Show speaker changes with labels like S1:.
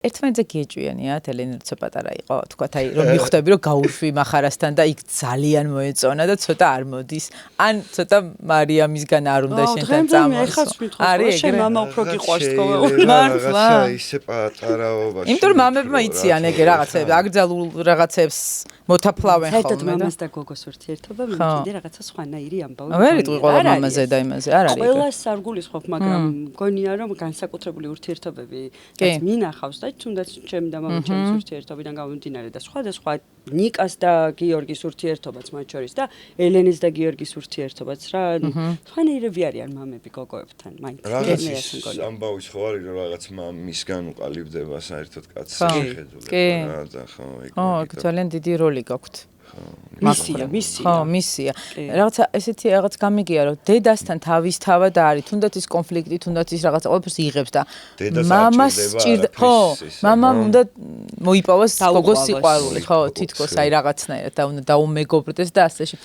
S1: ერთმანეთზე გიეჭვიანიათ, ელენე როცა პატარა იყო, თქვათ აი რომ მიხვდები რომ გაუშვი მახარასთან და იქ ძალიან მოეწონა და ცოტა არ მოდის. ან ცოტა მარიამისგან არ უნდა შენთან წამოსო.
S2: არის შენ მამა უფრო გიყვარს თქო.
S1: მართლა.
S3: ისე პატარაობაში.
S1: იმიტომ რომ მამებმა იციან ეგ რაღაცებს, აკრძალულ რაღაცებს მოთაფლავენ ხოლმე.
S2: საერთოდ მამას და გოგოს ურთიერთობა მე მგონი რაღაცა სხვანაირი ამბავი.
S1: ვერ იტყვი ყველა მამაზე და იმაზე, არ არის.
S2: ყველას არ გულისხმობ, მაგრამ მგონია რომ განსაკუთრებული ურთიერთობები რაც მინახავს და თუნდაც ჩემი და მამაჩემის ურთიერთობიდან გამომდინარე და სხვა ნიკას და გიორგის ურთიერთობაც მათ შორის და ელენეს და გიორგის ურთიერთობაც რა სხვანაირები არიან მამები გოგოებთან მაინც
S3: რაღაცის ამბავის ხო არის რომ რაღაც მამისგან უყალიბდება საერთოდ კაცს შეხედულება და ხო
S1: იქ ძალიან დიდი როლი გაქვთ
S2: მისია
S1: ხო მისია რაღაცა ესეთი რაღაც გამიგია რომ დედასთან თავისთავად არის თუნდაც ის კონფლიქტი თუნდაც ის რაღაცა ყველაფერს იღებს და მამას სჭირდა ხო მამამ უნდა მოიპოვოს გოგოს სიყვარული ხო თითქოს აი რაღაცნაირად და უნდა დაუმეგობრდეს და ასეში